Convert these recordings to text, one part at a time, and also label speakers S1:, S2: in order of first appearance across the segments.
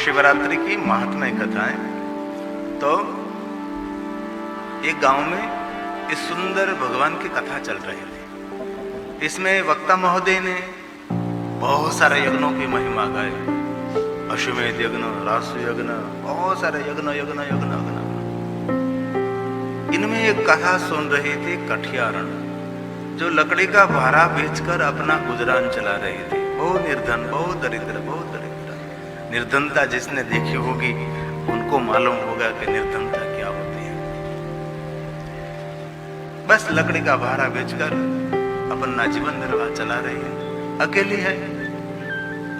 S1: महाशिवरात्रि की महात्म्य कथाएं। तो एक गांव में इस सुंदर भगवान की कथा चल रही थी। इसमें वक्ता महोदय ने बहुत सारे यज्ञों की महिमा गाई। अश्वमेध यज्ञ, रासु यज्ञ, बहुत सारे यज्ञ यज्ञ यज्ञ यज्ञ। इनमें एक कथा सुन रहे थे कठियारण, जो लकड़ी का भारा बेचकर अपना गुजरान चला रहे थे। बहुत निर्धन, बहुत दरिद्र, बहुत दरिद्र। निर्धनता जिसने देखी होगी उनको मालूम होगा कि निर्धनता क्या होती है। बस लकड़ी का भारा बेचकर अपना जीवन निर्वाह चला रही है। अकेली है,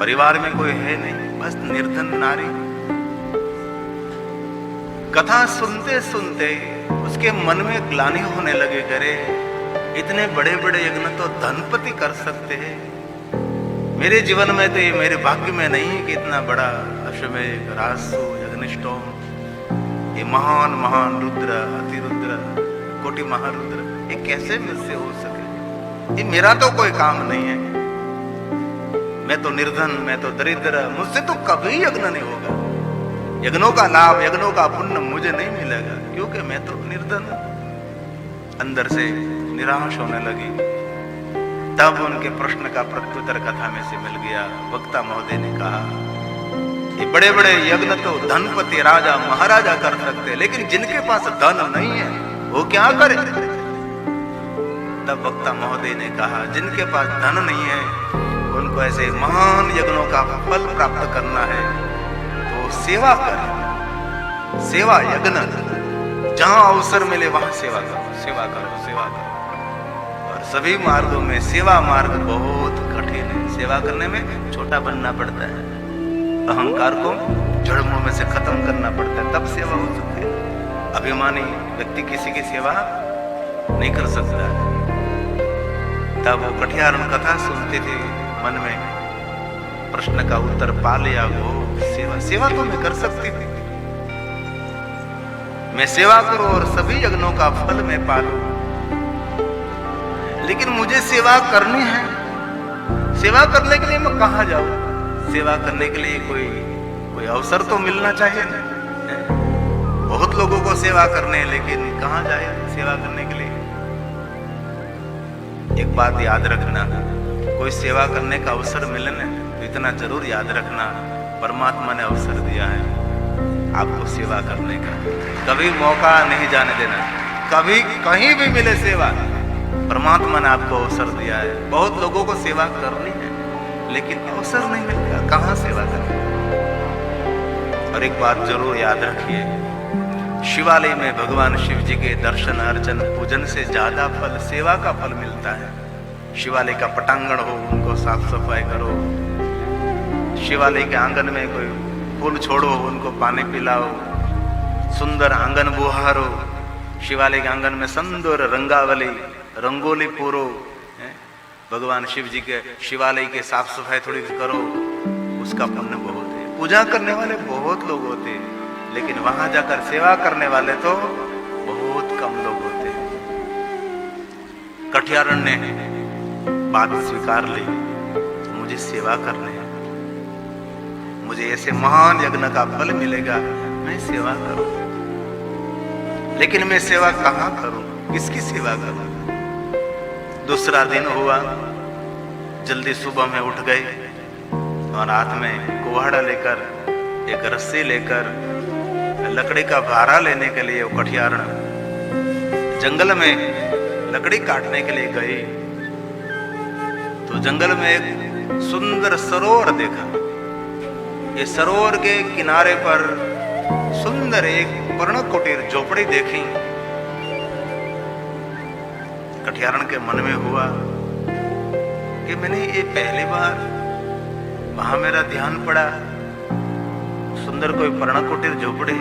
S1: परिवार में कोई है नहीं, बस निर्धन नारी। कथा सुनते सुनते उसके मन में ग्लानि होने लगे, करे इतने बड़े बड़े यज्ञ तो धनपति कर सकते हैं। मेरे जीवन में तो ये मेरे भाग्य में नहीं है कि इतना बड़ा अश्वमेध, रासु, यज्ञनिष्ठोम, ये महान महान रुद्र, अतिरुद्र, कोटि महारुद्र, ये कैसे मुझसे हो सके। ये मेरा तो कोई काम नहीं है। मैं तो निर्धन, मैं तो दरिद्र, मुझसे तो कभी यज्ञ नहीं होगा। यज्ञों का लाभ, यज्ञों का पुण्य मुझे नहीं मिलेगा, क्योंकि मैं तो निर्धन। अंदर से निराश होने लगी। तब उनके प्रश्न का प्रत्युत्तर कथा में से मिल गया। वक्ता महोदय ने कहा, ये बड़े बड़े यज्ञ तो धनपति, राजा, महाराजा कर सकते, लेकिन जिनके पास धन नहीं है वो क्या करे। तब वक्ता महोदय ने कहा, जिनके पास धन नहीं है उनको ऐसे महान यज्ञों का फल प्राप्त करना है तो सेवा करें। सेवा यज्ञ, जहां अवसर मिले वहां सेवा करो, सेवा करो, सेवा करो। और सभी मार्गों में सेवा मार्ग बहुत कठिन है। सेवा करने में छोटा बनना पड़ता है, अहंकार को जड़ों में से खत्म करना पड़ता है, तब सेवा हो सकती है। अभिमानी व्यक्ति किसी की सेवा नहीं कर सकता। तब वो कठियारण कथा सुनते थे, मन में प्रश्न का उत्तर पा लिया। वो सेवा, सेवा तो मैं कर सकती थी, मैं सेवा करूं और सभी यज्ञों का फल मैं पालूं, लेकिन मुझे सेवा करनी है। सेवा करने के लिए मैं कहां जाऊं? सेवा करने के लिए कोई अवसर तो मिलना चाहिए ना। बहुत लोगों को सेवा करने, लेकिन कहां जाए सेवा करने के लिए। एक बात याद रखना, कोई सेवा करने का अवसर मिले ना तो इतना जरूर याद रखना, परमात्मा ने अवसर दिया है आपको सेवा करने का। कभी मौका नहीं जाने देना। कभी कहीं भी मिले सेवा, परमात्मा ने आपको अवसर दिया है। बहुत लोगों को सेवा करनी है लेकिन अवसर नहीं मिलता, कहां सेवा करें। और एक बात जरूर याद रखिए, शिवालय में भगवान शिव जी के दर्शन, अर्चन, पूजन से ज्यादा फल सेवा का फल मिलता है। शिवालय का पटांगण हो, उनको साफ सफाई करो। शिवालय के आंगन में कोई फूल छोड़ो, उनको पानी पिलाओ, सुंदर आंगन बुहारो। शिवालय के आंगन में सुंदर रंगावली, रंगोली पूरो। भगवान शिव जी के शिवालय के साफ सफाई थोड़ी करो, उसका पुण्य बहुत है। पूजा करने वाले बहुत लोग होते हैं, लेकिन वहां जाकर सेवा करने वाले तो बहुत कम लोग होते हैं। कठियारण ने बात स्वीकार ली, मुझे सेवा करनी है, मुझे ऐसे महान यज्ञ का फल मिलेगा, मैं सेवा करूं। लेकिन मैं सेवा कहां करूं, किसकी सेवा करूं? दूसरा दिन हुआ, जल्दी सुबह में उठ गए और हाथ में कुल्हाड़ा लेकर, एक रस्सी लेकर, लकड़ी का भारा लेने के लिए वो कठियारण जंगल में लकड़ी काटने के लिए गई। तो जंगल में एक सुंदर सरोवर देखा। ये सरोवर के किनारे पर सुंदर एक पर्ण कुटीर झोपड़ी देखी। कठियारण के मन में हुआ कि मैंने ये पहली बार वहां मेरा ध्यान पड़ा, सुंदर कोई पर्ण कुटीर झोपड़ी,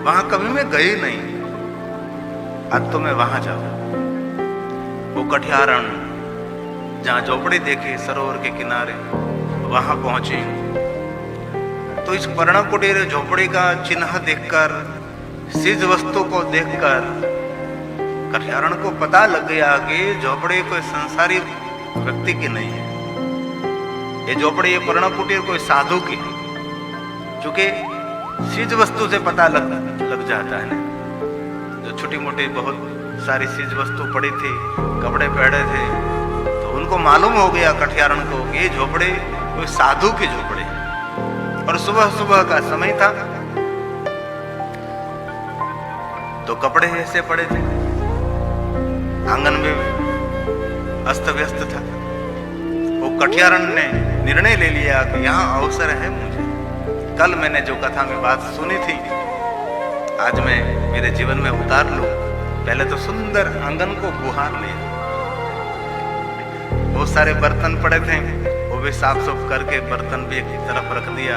S1: वहां कभी मैं गई नहीं, आज तो मैं वहां जाऊं। वो कठियारण जहां झोपड़ी देखी सरोवर के किनारे, वहां पहुंची तो इस पर्ण कुटीर झोपड़ी का चिन्ह देखकर, चीज वस्तु को देखकर कठियारण को पता लग गया कि झोपड़ी कोई संसारी व्यक्ति की नहीं है। ये झोपड़ी, ये पर्ण कुटीर कोई साधु की है। चूंकि चीज वस्तु से पता लग जाता है ना। जो छोटी मोटी बहुत सारी चीज वस्तु पड़ी थी, कपड़े पहने थे, तो उनको मालूम हो गया कठियारण को ये झोपड़े कोई साधु की झोपड़े। और सुबह सुबह का समय था, तो कपड़े ऐसे पड़े थे, आंगन में अस्त व्यस्त था। वो कठियारण ने निर्णय ले लिया कि यहाँ अवसर है मुझे। कल मैंने जो कथा में बात सुनी थी, आज मैं मेरे जीवन में उतार लूं। पहले तो सुंदर आंगन को बुहार लिया, बहुत सारे बर्तन पड़े थे, वो भी साफ सुफ करके बर्तन भी एक तरफ रख दिया।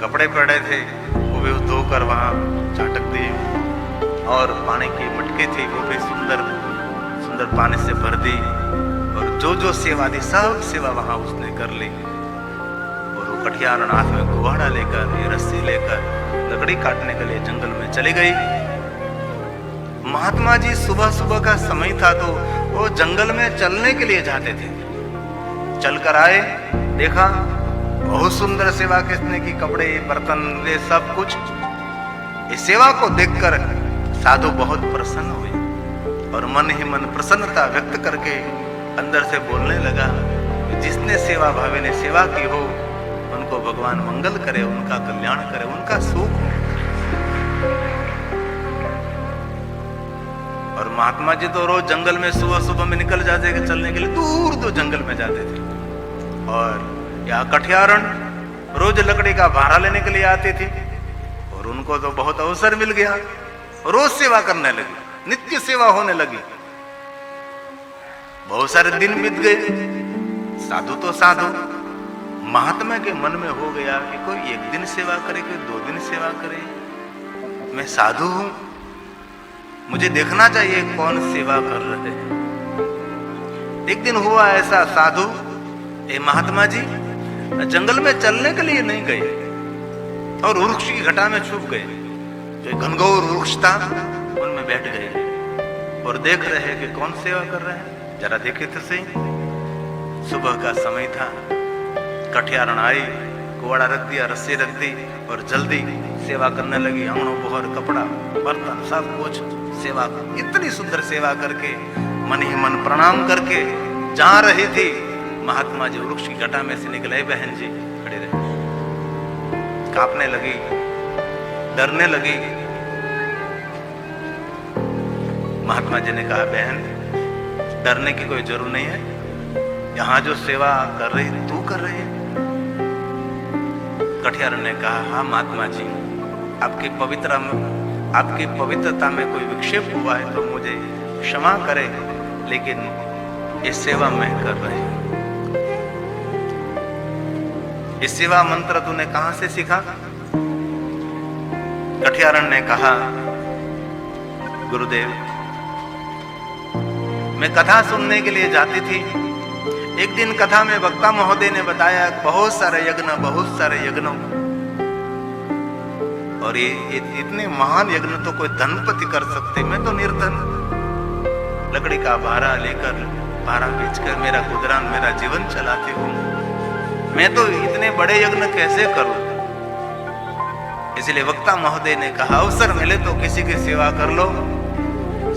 S1: कपड़े पड़े थे, वो भी धोकर वहां चाटक दिए। और पानी की मटकी थी, वो भी सुंदर सुंदर पानी से भर दी। और जो सेवा थी सब सेवा वहां उसने कर ली। और वो कठियारण हाथ में कुहाड़ा लेकर, ये रस्सी लेकर लकड़ी काटने के लिए जंगल में चली गई। महात्मा जी सुबह सुबह का समय था, तो वो जंगल में चलने के लिए जाते थे। चलकर आए, देखा बहुत सुंदर सेवा किसने की, कपड़े बर्तन वे सब कुछ। इस सेवा को देखकर साधु बहुत प्रसन्न हुए और मन ही मन प्रसन्नता व्यक्त करके अंदर से बोलने लगा, जिसने सेवा भावे ने सेवा की हो उनको भगवान मंगल करे, उनका कल्याण करे, उनका सुख हो। और महात्मा जी तो रोज जंगल में सुबह सुबह में निकल जाते थे चलने के लिए, दूर दूर जंगल में जाते थे। और यहाँ कठियारण रोज लकड़ी का भारा लेने के लिए आती थी, और उनको तो बहुत अवसर मिल गया, रोज सेवा करने लगी, नित्य सेवा होने लगी। बहुत सारे दिन बीत गए। साधु तो साधु, महात्मा के मन में हो गया कि कोई एक दिन सेवा करे, कोई 2 दिन सेवा करे। मैं साधु हूं, मुझे देखना चाहिए कौन सेवा कर रहे हैं। एक दिन हुआ ऐसा, साधु ए महात्मा जी जंगल में चलने के लिए नहीं गए और वृक्ष की घटा में छुप गए। जो घनघोर वृक्ष था उनमें बैठ गए और देख रहे हैं कि कौन सेवा कर रहे हैं। जरा देखे तो सही। सुबह का समय था, कठियारण आई, कुआड़ा रख दिया, रस्सी रख दी और जल्दी सेवा करने लगी। अंगड़ों बोहर, कपड़ा, बर्तन सब कुछ सेवा, इतनी सुंदर सेवा करके मन ही मन प्रणाम करके जा रही थी। महात्मा जी वृक्ष की घटा में से निकले। बहन जी खड़े रहे, कांपने लगी, डरने लगी। महात्मा जी ने कहा, बहन डरने की कोई जरूरत नहीं है, यहाँ जो सेवा कर रही तू कर रही है। कठियारण ने कहा, हाँ महात्मा जी, आपकी पवित्रता में कोई विक्षेप हुआ है तो मुझे क्षमा करे, लेकिन ये सेवा मैं कर रही हूं। ये सेवा मंत्र तूने कहां से सीखा? कठियारण ने कहा, गुरुदेव मैं कथा सुनने के लिए जाती थी। एक दिन कथा में वक्ता महोदय ने बताया बहुत सारे यज्ञ, और ये इतने महान यज्ञ तो कोई धनपति कर सकते, मैं तो निर्धन, लकड़ी का भारा लेकर, भारा बेचकर मेरा गुजरान, मेरा जीवन चलाती हूँ। मैं तो इतने बड़े यज्ञ कैसे करूं? इसलिए वक्ता महोदय ने कहा, अवसर मिले तो किसी की सेवा कर लो,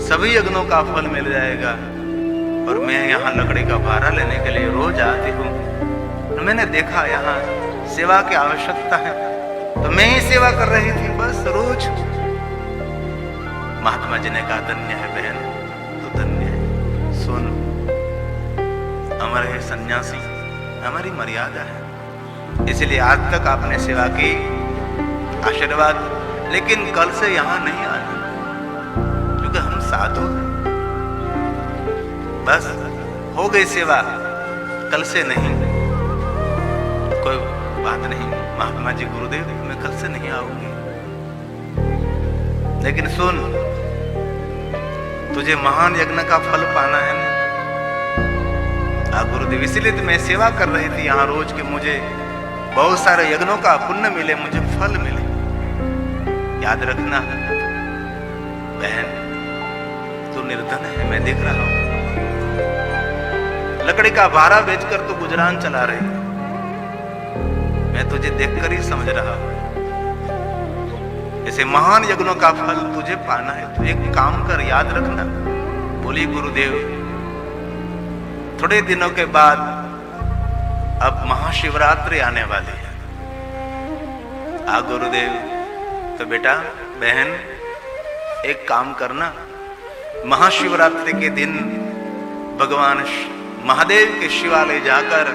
S1: सभी यज्ञों का फल मिल जाएगा। और मैं यहाँ लकड़ी का भारा लेने के लिए रोज आती हूँ। मैंने देखा यहाँ सेवा की आवश्यकता है, तो मैं ही सेवा कर रही थी बस रोज। महात्मा जी ने कहा, धन्य है बहन, तू धन्य है। सुन, हमारे सन्यासी, हमारी मर्यादा है, इसलिए आज तक आपने सेवा की, आशीर्वाद, लेकिन कल से यहाँ नहीं आना, क्योंकि हम साधु हैं। बस हो गई सेवा, कल से नहीं। कोई बात नहीं महात्मा जी, गुरुदेव मैं कल से नहीं आऊंगी, लेकिन सुन, तुझे महान यज्ञ का फल पाना है ना। गुरुदेव इसलिए तो मैं सेवा कर रही थी यहाँ रोज, के मुझे बहुत सारे यज्ञों का पुण्य मिले, मुझे फल मिले। याद रखना बहन, तू निर्धन है, मैं देख रहा हूं। लकड़ी का भारा बेचकर तू गुजरान चला रही है, मैं तुझे देखकर ही समझ रहा हूं। ऐसे महान यज्ञों का फल तुझे पाना है तो एक काम कर, याद रखना। बोली गुरुदेव, थोड़े दिनों के बाद अब महाशिवरात्रि आने वाली है। गुरुदेव, तो बेटा बहन एक काम करना, महाशिवरात्रि के दिन भगवान महादेव के शिवालय जाकर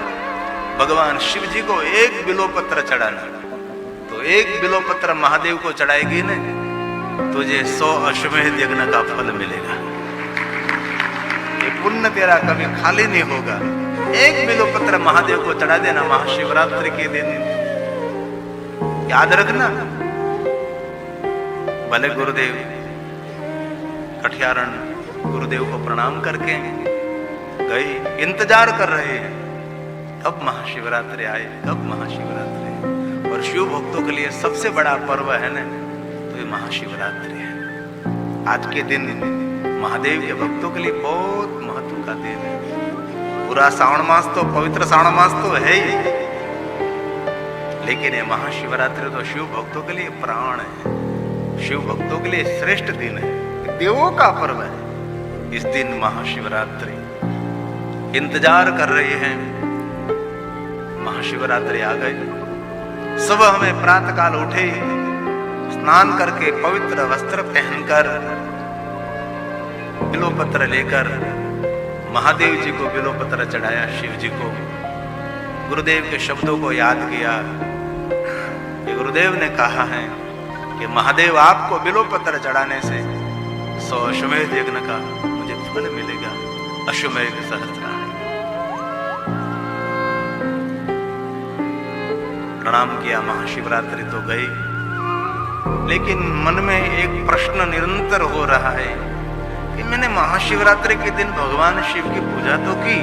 S1: भगवान शिव जी को एक बिल्वपत्र चढ़ाना। तो एक बिल्वपत्र महादेव को चढ़ाएगी ना, तुझे 100 अश्वमेध यज्ञ का फल मिलेगा। ये पुण्य तेरा कभी खाली नहीं होगा। एक बिल्वपत्र महादेव को चढ़ा देना महाशिवरात्रि के दिन, याद रखना। भले गुरुदेव कठियारण गुरुदेव को प्रणाम करके गए, इंतजार कर रहे हैं कब महाशिवरात्रि आए, कब महाशिवरात्रि आए। और शिव भक्तों के लिए सबसे बड़ा पर्व है ना, तो ये महाशिवरात्रि है। आज के दिन महादेव के भक्तों के लिए बहुत महत्व का दिन है। पूरा श्रावण मास तो पवित्र श्रावण मास तो है ही, लेकिन ये महाशिवरात्रि तो शिव भक्तों के लिए प्राण है, शिव भक्तों के लिए श्रेष्ठ दिन है, देवों का पर्व है। इस दिन महाशिवरात्रि इंतजार कर रहे हैं। महाशिवरात्रि आ गई। सुबह हमें प्रातः काल उठे, स्नान करके पवित्र वस्त्र पहनकर बिल्वपत्र लेकर महादेव जी को बिल्वपत्र चढ़ाया, शिव जी को गुरुदेव के शब्दों को याद किया कि गुरुदेव ने कहा है कि महादेव आपको बिल्वपत्र चढ़ाने से 100 अश्वमेध यज्ञ का मुझे फल मिलेगा। अश्वमेध सहस्त्राणी। प्रणाम किया, महाशिवरात्रि तो गई, लेकिन मन में एक प्रश्न निरंतर हो रहा है कि मैंने महाशिवरात्रि के दिन भगवान शिव की पूजा तो की,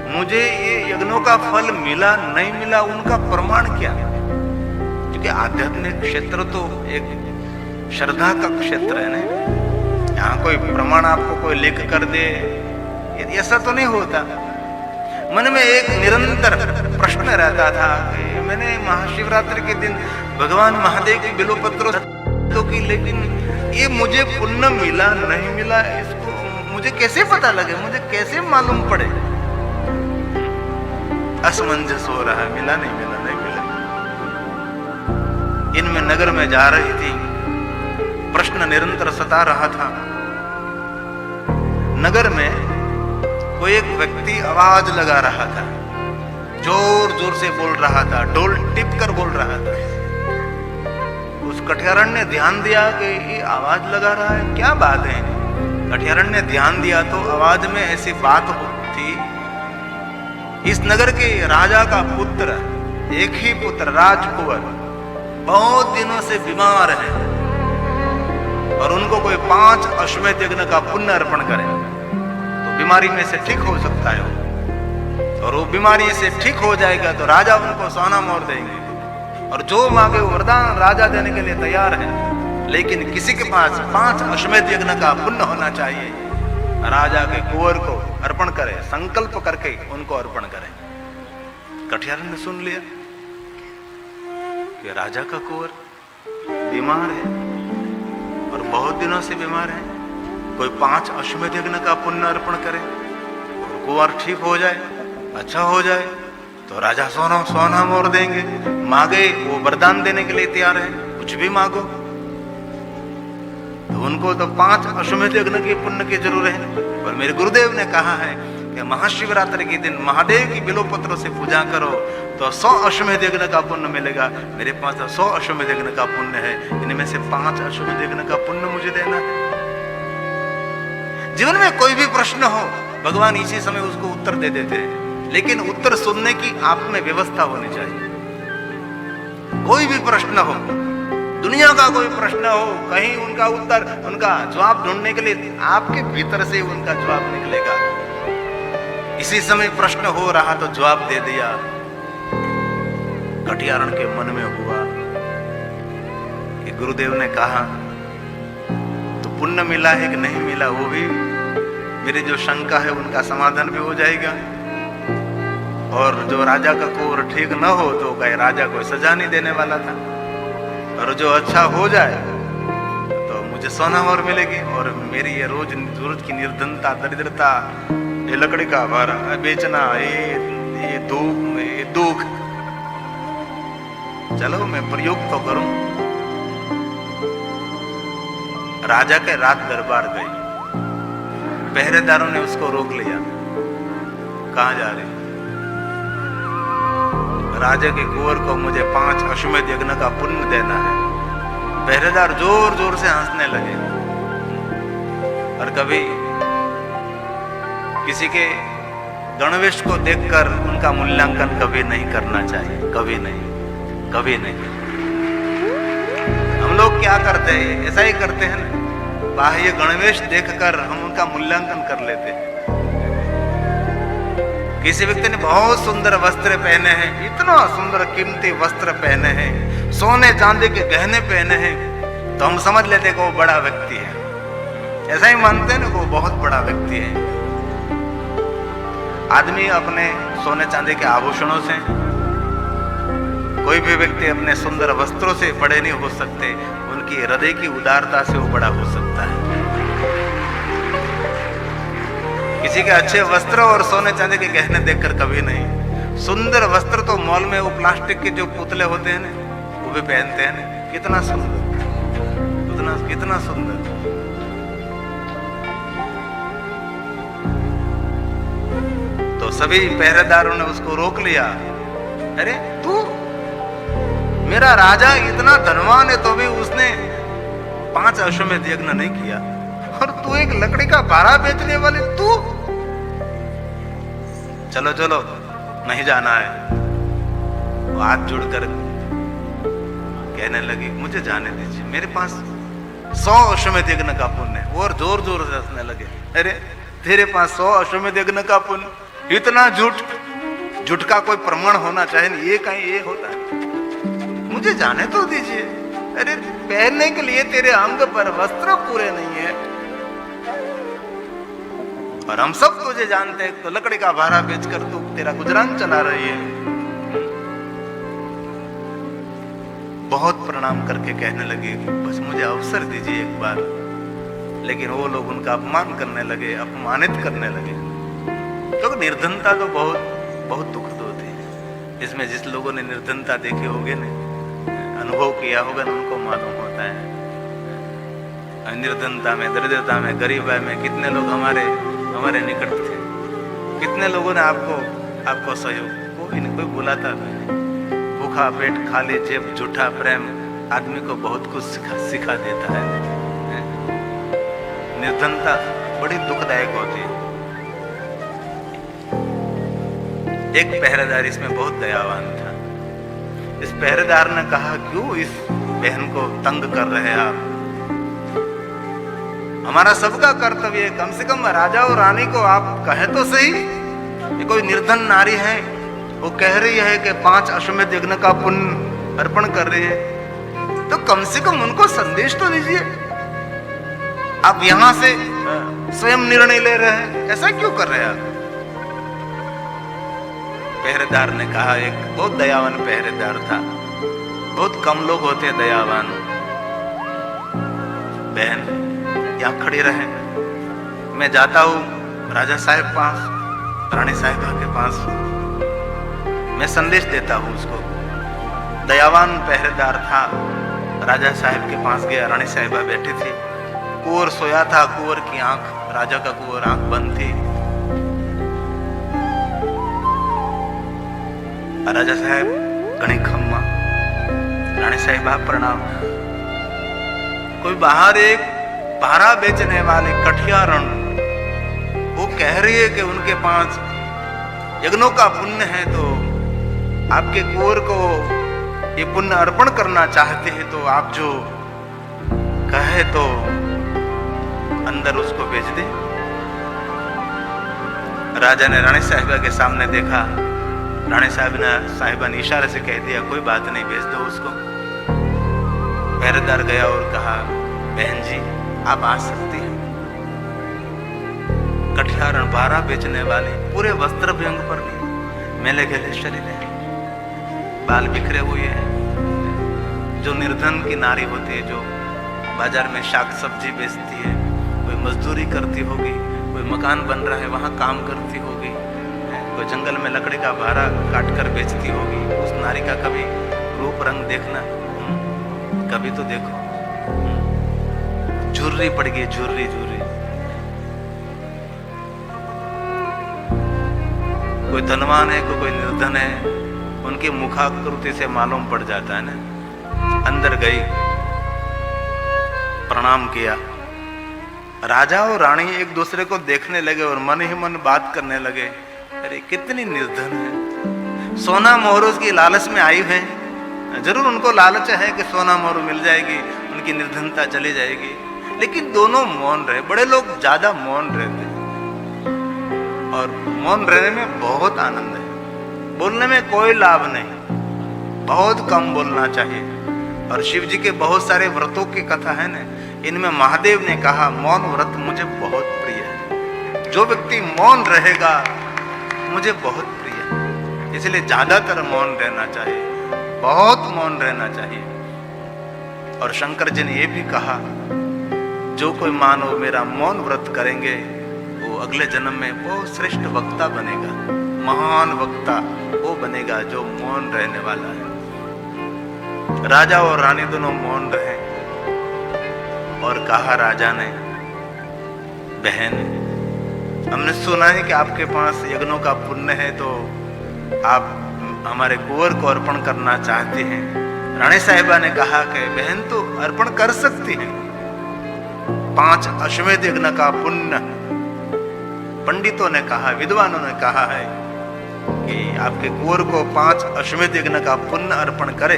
S1: मुझे ये यज्ञों का फल मिला नहीं मिला, उनका प्रमाण क्या? क्योंकि आध्यात्मिक क्षेत्र तो एक श्रद्धा का क्षेत्र है ना। यहाँ कोई प्रमाण आपको कोई लिख कर दे, ऐसा तो नहीं होता। मन में एक निरंतर प्रश्न रहता था कि मैंने महाशिवरात्रि के दिन भगवान महादेव की बिल्वपत्र तो की, लेकिन ये मुझे पुण्य मिला नहीं मिला, इसको मुझे कैसे पता लगे, मुझे कैसे मालूम पड़े? असमंजस हो रहा है, मिला नहीं मिला, नहीं मिला। इनमें नगर में जा रही थी, प्रश्न निरंतर सता रहा था। नगर में कोई एक व्यक्ति आवाज लगा रहा था, जोर जोर से बोल रहा था, ढोल टिप कर बोल रहा था। उस कठियारण ने ध्यान दिया कि ये आवाज लगा रहा है, क्या बात है? कठियारण ने ध्यान दिया तो आवाज में ऐसी बात थी, इस नगर के राजा का पुत्र, एक ही पुत्र राजकुंवर बहुत दिनों से बीमार है और उनको कोई 5 अश्वमेध यज्ञ का पुण्य अर्पण करे तो बीमारी में से ठीक हो सकता है वो। और वो बीमारी से ठीक हो जाएगा तो राजा उनको सोना मोहर देंगे और जो मांगे वो वरदान राजा देने के लिए तैयार है। लेकिन किसी के पास 5 अश्वमेध यज्ञ का पुण्य होना चाहिए, राजा के कुंवर को अर्पण करे, संकल्प करके उनको अर्पण करे। कठियारण ने सुन लिया कि राजा का कुंवर बीमार है और बहुत दिनों से बीमार है, कोई 5 अश्वमेध यज्ञ का पुण्य अर्पण करे और कुंवर ठीक हो जाए, अच्छा हो जाए तो राजा सोना मोहर देंगे। मांगे वो वरदान देने के लिए तैयार है, कुछ भी मांगो। तो उनको तो 5 अश्वमेध यज्ञ के पुण्य की जरूरत है, पर मेरे गुरुदेव ने कहा है कि महाशिवरात्रि के दिन महादेव की बिल्वपत्र से पूजा करो तो 100 अश्वमेध यज्ञ का पुण्य मिलेगा। मेरे पास तो 100 अश्वमेध यज्ञ का पुण्य है, इनमें से 5 अश्वमेध यज्ञ का पुण्य मुझे देना है। जीवन में कोई भी प्रश्न हो, भगवान इसी समय उसको उत्तर दे देते हैं, लेकिन उत्तर सुनने की आप में व्यवस्था होनी चाहिए। कोई भी प्रश्न हो, दुनिया का कोई प्रश्न हो, कहीं उनका उत्तर, उनका जवाब ढूंढने के लिए आपके भीतर से उनका जवाब निकलेगा। इसी समय प्रश्न हो रहा तो जवाब दे दिया। कठियारण के मन में हुआ कि गुरुदेव ने कहा तो पुण्य मिला है कि नहीं मिला, वो भी मेरी जो शंका है उनका समाधान भी हो जाएगा। और जो राजा का कोर ठीक न हो तो कहे राजा को सजा नहीं देने वाला था। और जो अच्छा हो जाए तो मुझे सोना और मिलेगी, और मेरी ये रोज की निर्धनता, दरिद्रता, ये लकड़ी का भारा बेचना, ये दुख, चलो मैं प्रयोग तो करूं। राजा के रात दरबार गई, पहरेदारों ने उसको रोक लिया। कहां जा रहे? राजा के कुंवर को मुझे 5 अश्वमेध यज्ञ का पुण्य देना है। पहरेदार जोर जोर से हंसने लगे। और कभी किसी के गणवेश को देखकर उनका मूल्यांकन कभी नहीं करना चाहिए, कभी नहीं, कभी नहीं। हम लोग क्या करते हैं, ऐसा ही करते हैं ना, बाह्य गणवेश देखकर हम उनका मूल्यांकन कर लेते हैं। किसी व्यक्ति ने बहुत सुंदर वस्त्र पहने हैं, इतना सुंदर कीमती वस्त्र पहने हैं, सोने चांदी के गहने पहने हैं, तो हम समझ लेते हैं कि वो बड़ा व्यक्ति है। ऐसा ही मानते हैं ना, वो बहुत बड़ा व्यक्ति है। आदमी अपने सोने चांदी के आभूषणों से, कोई भी व्यक्ति अपने सुंदर वस्त्रों से बड़े नहीं हो सकते। उनकी हृदय की उदारता से वो बड़ा हो सकता है। किसी के अच्छे वस्त्र और सोने चांदी के गहने देखकर कभी नहीं। सुंदर वस्त्र तो मॉल में वो प्लास्टिक के जो पुतले होते हैं ना, वो भी पहनते हैं ना, कितना सुंदर, कितना सुंदर। तो सभी पहरेदारों ने उसको रोक लिया। अरे तू, मेरा राजा इतना धनवान है तो भी उसने 5 अश्वमेध यज्ञ नहीं किया, और तू एक लकड़ी का भारा बेचने वाले तू। चलो चलो, नहीं जाना है। वो हाथ जुड़कर कहने लगी, मुझे जाने दीजिए, मेरे पास 100 अश्वमेध यज्ञ का पुण्य है। और जोर जोर से हंसने लगे। अरे तेरे पास 100 अश्वमेध यज्ञ का पुण्य, इतना झूठ का कोई प्रमाण होना चाहिए, ये कहीं ये होता है। मुझे जाने तो दीजिए। अरे पहनने के लिए तेरे अंग पर वस्त्र पूरे नहीं है, और हम सब तुझे जानते हैं, तो लकड़ी का भारा बेचकर तू तेरा गुजरान चला रही है। बहुत प्रणाम करके कहने लगी, बस मुझे अवसर दीजिए एक बार। लेकिन वो लोग उनका अपमान करने लगे, अपमानित करने लगे। तो निर्धनता तो बहुत दुखद होती है। इसमें जिस लोगों ने निर्धनता देखी होगी ना, अनुभव किया होगा ना, उनको मालूम होता है। निर्धनता में, दरिद्रता में, गरीबाई में कितने लोग हमारे निकट थे। कितने लोगों ने आपको सहयोग, कोई बुलाता नहीं। भूखा पेट, खाली जेब, झूठा प्रेम आदमी को बहुत कुछ सिखा देता है। निर्धनता बड़ी दुखदायक होती है। एक पहरेदार इसमें बहुत दयावान था। इस पहरेदार ने कहा, क्यों इस बहन को तंग कर रहे हैं आप? हमारा सबका कर्तव्य है, कम से कम राजा और रानी को आप कहे तो सही। ये कोई निर्धन नारी है, वो कह रही है कि 5 अश्वमेध यज्ञ का पुण्य अर्पण कर रही है, तो कम से कम उनको संदेश तो दीजिए। आप यहां से स्वयं निर्णय ले रहे हैं, ऐसा क्यों कर रहे हैं आप? पहरेदार ने कहा, एक बहुत दयावान पहरेदार था। बहुत कम लोग होते हैं दयावान। बहन यहाँ खड़ी रहे, मैं जाता हूँ राजा साहब पास, रानी साहिबा के पास, मैं संदेश देता हूँ उसको। दयावान पहरेदार था। राजा साहब के पास गया, रानी साहिबा बैठी थी, कुंवर सोया था, कुंवर की आंख, राजा का कुंवर आंख बंद थी। राजा साहब घनी खम्मा, रानी साहिबा प्रणाम। कोई बाहर एक भारा बेचने वाले कठियारण, वो कह रही है कि उनके पास यज्ञों का पुण्य है, तो आपके कुंवर को ये पुण्य अर्पण करना चाहते हैं, तो आप जो कहे तो अंदर उसको भेज दे। राजा ने रानी साहिबा के सामने देखा। रानी साहिबा ने इशारे से कह दिया, कोई बात नहीं, भेज दो उसको। पहरेदार गया और कहा, बहन जी आप आ सकती हैं। कठियारण भारा बेचने वाले, पूरे वस्त्र भी अंग पर नहीं, मेले गले शरीर है, बाल बिखरे हुए हैं, जो निर्धन की नारी होती है, जो बाजार में शाक सब्जी बेचती है, कोई मजदूरी करती होगी, कोई मकान बन रहा है वहाँ काम करती होगी, कोई जंगल में लकड़ी का भारा काट कर बेचती होगी, उस नारी का कभी रूप रंग देखना, कभी तो देखो। झुर्री पड़ गई, झुर्री झुर्री। कोई धनवान है, कोई निर्धन है, उनकी मुखाकृति से मालूम पड़ जाता है ना। अंदर गई, प्रणाम किया। राजा और रानी एक दूसरे को देखने लगे और मन ही मन बात करने लगे, अरे कितनी निर्धन है, सोना मोहर की लालच में आई है। जरूर उनको लालच है कि सोना मोहर मिल जाएगी, उनकी निर्धनता चली जाएगी, लेकिन दोनों मौन रहे। बड़े लोग ज्यादा मौन रहते हैं और मौन रहने में बहुत आनंद है। बोलने में कोई लाभ नहीं, बहुत कम बोलना चाहिए। और शिव जी के बहुत सारे व्रतों की कथा है ना, इनमें महादेव ने कहा मौन व्रत मुझे बहुत प्रिय है। जो व्यक्ति मौन रहेगा मुझे बहुत प्रिय है, इसलिए ज्यादातर मौन रहना चाहिए, बहुत मौन रहना चाहिए। और शंकर जी ने यह भी कहा, जो कोई मानव मेरा मौन व्रत करेंगे वो अगले जन्म में बहुत श्रेष्ठ वक्ता बनेगा, महान वक्ता वो बनेगा जो मौन रहने वाला है। राजा और रानी दोनों मौन रहे और कहा राजा ने, बहन हमने सुना है कि आपके पास यज्ञों का पुण्य है, तो आप हमारे कुंवर को अर्पण करना चाहते हैं। रानी साहिबा ने कहा कि बहन तो अर्पण कर सकती है, 5 अश्वमेध यज्ञ का पुण्य। पंडितों ने कहा, विद्वानों ने कहा है कि आपके कुंवर को 5 अश्वमेध यज्ञ का पुण्य अर्पण करे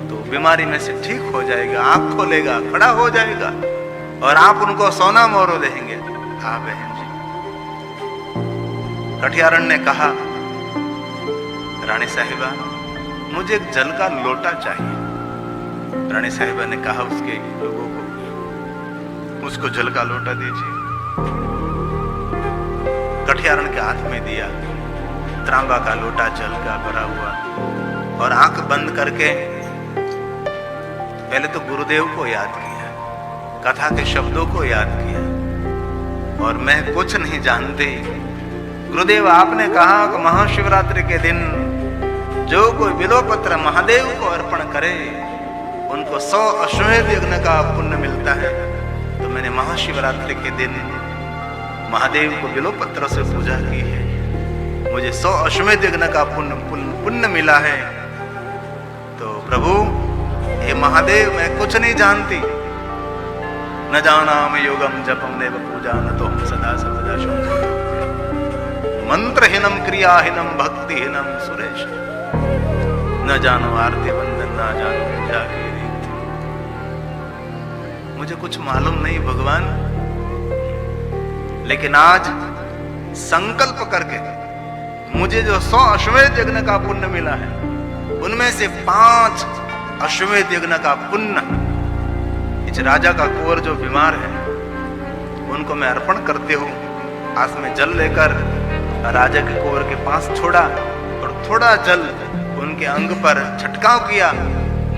S1: तो बीमारी में से ठीक हो जाएगा, आंख खोलेगा, खड़ा हो जाएगा और आप उनको सोना मोहर देंगे। हाँ बहन जी। कठियारण ने कहा, रानी साहिबा मुझे एक जल का लोटा चाहिए। रानी साहिबा ने कहा उसके लोगों को, उसको जल का लोटा दीजिए। कठियारण के हाथ में दिया, तांबा का लोटा जल का भरा हुआ, और आंख बंद करके पहले तो गुरुदेव को याद किया, कथा के शब्दों को याद किया, और मैं कुछ नहीं जानती। गुरुदेव आपने कहा कि महाशिवरात्रि के दिन जो कोई बिल्वपत्र महादेव को अर्पण करे उनको 100 अश्वमेध यज्ञ का पुण्य मिलता है। तो मैंने महाशिवरात्रि के दिन महादेव को बिल्वपत्र से पूजा की है, मुझे 100 अश्वमेध यज्ञ का पुण्य मिला है। तो प्रभु हे महादेव मैं कुछ नहीं जानती, न जानामि योगम जपम देव पूजा न तो हम सदा सर्वदा शंभो, मंत्रहीनम क्रियाहीनम भक्तिहीनम सुरेश, न जानो आरती बंदन न जानो पूजा की रीत। मुझे कुछ मालूम नहीं भगवान, लेकिन आज संकल्प करके मुझे जो 100 अश्वमेध यज्ञ का पुण्य मिला है उनमें से 5 अश्वमेध यज्ञ का पुण्य इस राजा का कुंवर जो बीमार है उनको मैं अर्पण करते हूँ। हाथ में जल लेकर राजा के कुंवर के पास छोड़ा और थोड़ा जल उनके अंग पर छटकाव किया।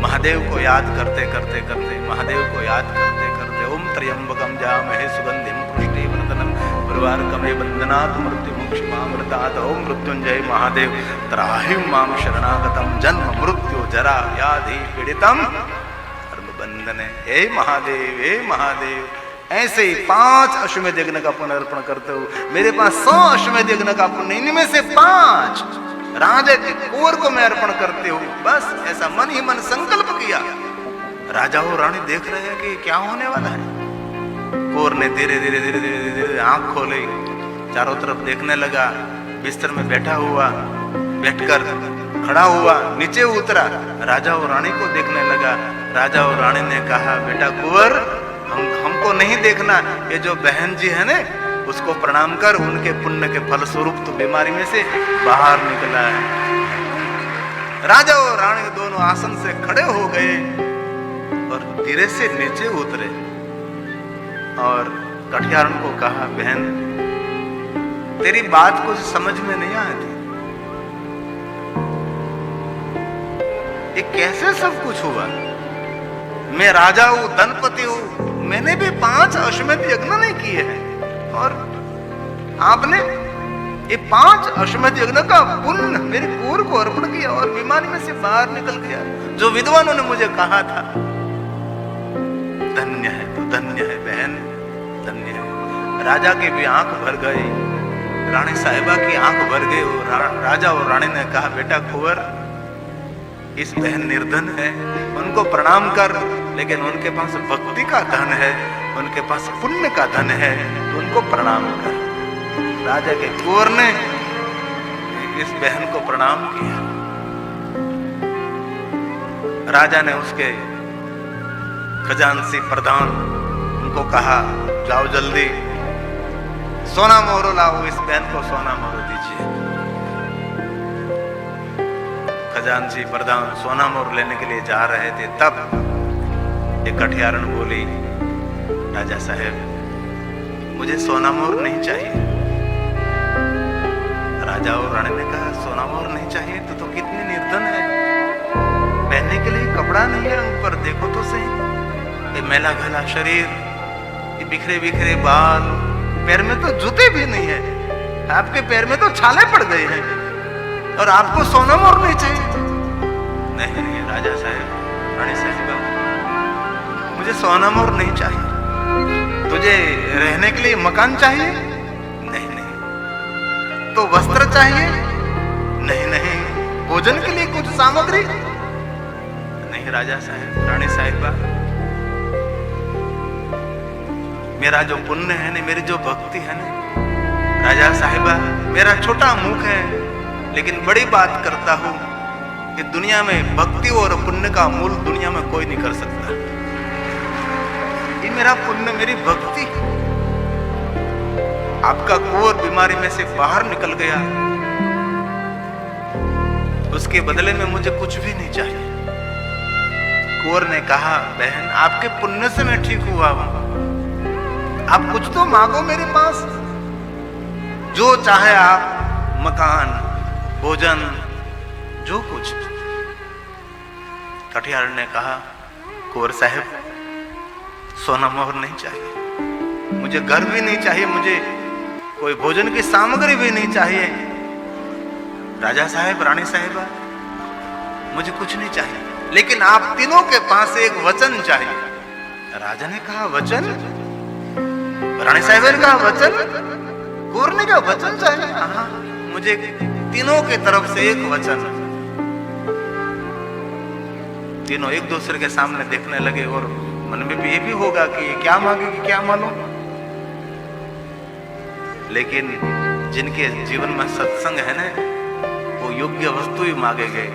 S1: महादेव को याद करते करते करते, महादेव को याद करते करते, ओम त्र्यंबकम जामहे सुगंधिम पुष्टिवर्धनम उर्वारुकमे बंदनात् मृत्युमुक्षमामृतात्। ओम मृत्युंजय महादेव त्राहि माम शरणागतम जन्म मृत्यु जरा व्याधि पीड़ितम कर्म बंधने। हे महादेव, हे महादेव, ऐसे ही 5 अश्वमेध यज्ञ का पुण्य अर्पण करते हो। मेरे पास 100 अश्वमेध यज्ञ का पुण्य, इनमें से 5 राजा के कुंवर को मैं अर्पण करते हूँ। बस ऐसा मन ही मन संकल्प किया। राजा और रानी देख रहे हैं कि क्या होने वाला है। कुंवर ने धीरे धीरे धीरे धीरे धीरे आंख खोली, चारों तरफ देखने लगा, बिस्तर में बैठा हुआ, बैठकर खड़ा हुआ, नीचे उतरा, राजा और रानी को देखने लगा। राजा और रानी ने कहा, बेटा कुंवर हमको नहीं देखना, ये जो बहन जी है ना उसको प्रणाम कर, उनके पुण्य के फल स्वरूप तो बीमारी में से बाहर निकला है। राजा और रानी दोनों आसन से खड़े हो गए और धीरे से नीचे उतरे और कठियारण को कहा, बहन तेरी बात कुछ समझ में नहीं आती, ये कैसे सब कुछ हुआ? मैं राजा हूं, धनपति हूं, मैंने भी 5 अश्वमेध यज्ञ नहीं किए हैं, और आपने ये 5 अश्वमेध यज्ञ का पुण्य मेरे कुंवर को अर्पण किया और बीमारी में से बाहर निकल गया। जो विद्वानों ने मुझे कहा था, धन्य है तो धन्य है बहन, धन्य है। राजा की भी आंख भर गई, रानी साहिबा की आंख भर गई। राजा और रानी ने कहा, बेटा कुंवर, इस बहन निर्धन है, उनको प्रणाम कर, लेकिन उनके पास भक्ति का धन है, उनके पास पुण्य का धन है, तो उनको प्रणाम कर। राजा के कुंवर ने इस बहन को प्रणाम किया। राजा ने उसके खजांची प्रधान उनको कहा, जाओ जल्दी सोना मोहरो लाओ, इस बहन को सोना मोहरो दीजिए। खजांची प्रधान सोना मोहर लेने के लिए जा रहे थे, तब एक कठियारन बोली, राजा साहब मुझे सोना मोहर नहीं चाहिए। राजा और रानी ने कहा, सोना मोहर नहीं चाहिए तो कितनी निर्धन है, पहनने के लिए कपड़ा नहीं है अंग पर, देखो तो सही, ये मैला घला शरीर, ये बिखरे बिखरे बाल, पैर में तो जूते भी नहीं है, आपके पैर में तो छाले पड़ गए हैं, और आपको सोना मोहर नहीं चाहिए। नहीं नहीं राजा साहब, रानी साहिबा, मुझे सोना मोहर नहीं चाहिए। तुझे रहने के लिए मकान चाहिए? नहीं नहीं। तो वस्त्र चाहिए? नहीं नहीं। भोजन के लिए कुछ सामग्री? नहीं राजा साहब, रानी साहिबा, मेरा जो पुण्य है ना, मेरी जो भक्ति है ना राजा साहिबा, मेरा छोटा मुख है लेकिन बड़ी बात करता हूं कि दुनिया में भक्ति और पुण्य का मूल दुनिया में कोई नहीं कर सकता। ये मेरा पुण्य, मेरी भक्ति। आपका कुंवर बीमारी में से बाहर निकल गया, उसके बदले में मुझे कुछ भी नहीं चाहिए। कुंवर ने कहा, बहन आपके पुण्य से मैं ठीक हुआ हूं, आप कुछ तो मांगो मेरे पास, जो चाहे आप, मकान, भोजन, जो कुछ। कठियार ने कहा, कुंवर साहब सोना मोहर नहीं चाहिए, मुझे घर भी नहीं चाहिए, मुझे कोई भोजन की सामग्री भी नहीं चाहिए। राजा साहब, रानी साहिबा, मुझे कुछ नहीं चाहिए, लेकिन आप तीनों के पास एक वचन चाहिए। राजा ने कहा, वचन? रानी साहिबा ने कहा, वचन? कुंवर ने कहा, वचन चाहिए? हाँ, मुझे तीनों की तरफ से एक वचन। तीनों एक दूसरे के सामने देखने लगे और मन में भी ये भी होगा कि ये क्या मांगेगी, क्या मालूम। लेकिन जिनके जीवन में सत्संग है ना, वो योग्य वस्तु ही मांगेंगे,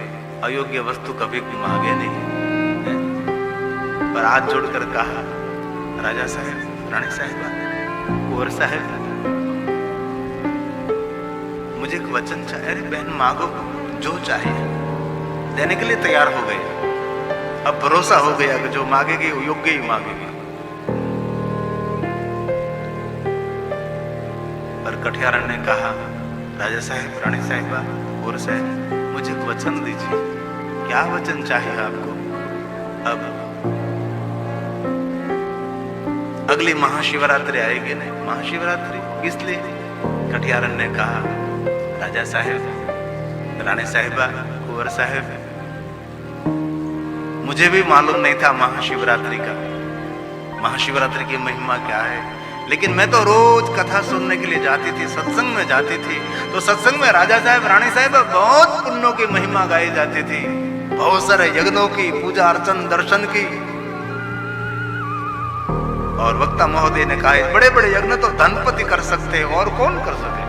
S1: अयोग्य वस्तु कभी भी मांगे नहीं। पर हाथ जोड़कर कहा, राजा साहब, रानी साहिबा, कुंवर साहब, मुझे एक वचन चाहिए। अरे बहन मांगो, जो चाहिए। देने के लिए तैयार हो गए। अब भरोसा हो गया कि जो मांगेगी वो योग्य ही मांगेगी। पर कठियारन ने कहा, राजा साहब, रानी साहिबा, कुंवर साहब, मुझे एक वचन दीजिए। क्या वचन चाहिए आपको? अब अगली महाशिवरात्रि आएगी नहीं, महाशिवरात्रि, इसलिए कठियारन ने कहा, राजा साहब, रानी साहिबा, कुंवर साहब, मुझे भी मालूम नहीं था महाशिवरात्रि का, महाशिवरात्रि की महिमा क्या है, लेकिन मैं तो रोज कथा सुनने के लिए जाती थी, सत्संग में जाती थी। तो सत्संग में राजा साहब, रानी साहब, बहुत पुण्यों की महिमा गाई जाती थी, बहुत सारे यज्ञों की, पूजा अर्चन, दर्शन की। और वक्ता महोदय ने कहा, बड़े बड़े यज्ञ तो धनपति कर सकते हैं, और कौन कर सके,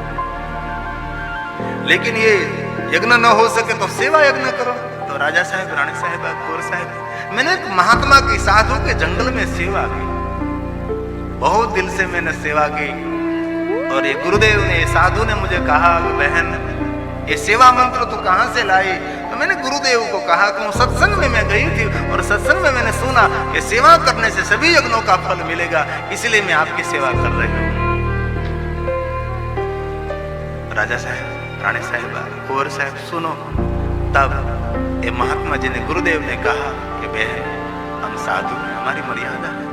S1: लेकिन ये यज्ञ न हो सके तो सेवा यज्ञ करो। तो राजा साहब, रानी साहब, कुंवर साहब, मैंने एक महात्मा की, साधु के जंगल में सेवा की, बहुत दिल से मैंने सेवा की। और ये गुरुदेव ने, साधु ने मुझे कहा कि बहन ये सेवा मंत्र तो कहां से लाई? तो मैंने गुरुदेव को कहा कि वो सत्संग में मैं गई थी और सत्संग में मैंने सुना कि सेवा करने से सभी यज्ञों का फल मिलेगा, इसलिए मैं आपकी सेवा कर रही हूँ। राजा साहब, रानी साहिबा, कुंवर साहब, सुनो। तब ये महात्मा जी ने, गुरुदेव ने कहा कि बहन हम साधु हैं, हमारी मर्यादा है,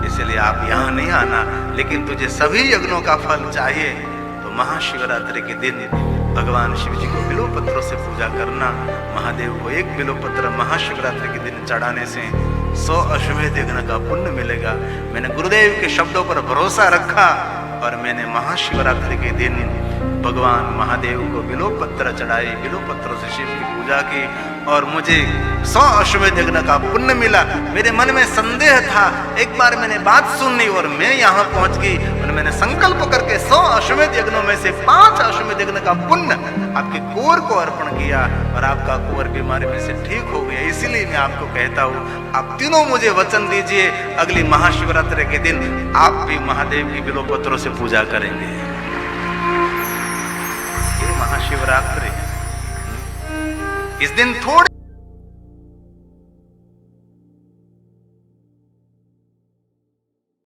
S1: इसलिए आप यहाँ नहीं आना। लेकिन तुझे सभी यज्ञों का फल चाहिए तो महाशिवरात्रि के दिन भगवान शिव जी को बिल्वपत्रों से पूजा करना। महादेव को एक बिल्वपत्र महाशिवरात्रि के दिन चढ़ाने से 100 अश्वमेध यज्ञ का पुण्य मिलेगा। मैंने गुरुदेव के शब्दों पर भरोसा रखा और मैंने महाशिवरात्रि के दिन भगवान महादेव को बिल्वपत्र चढ़ाई, बिल्वपत्रों से शिव की पूजा की और मुझे 100 अश्वमेध यज्ञ का पुण्य मिला। मेरे मन में संदेह था, एक बार मैंने बात सुनी और मैं यहाँ पहुंच गई और मैंने संकल्प करके 100 अश्वमेध यज्ञों में से 5 अश्वमेध यज्ञ का पुण्य आपके कुंवर को अर्पण किया और आपका कुंवर बीमारी में से ठीक हो गया। इसीलिए मैं आपको कहता हूँ, आप तीनों मुझे वचन दीजिए, अगली महाशिवरात्रि के दिन आप भी महादेव की बिल्वपत्रों से पूजा करेंगे। महाशिवरात्रि इस दिन थोड़े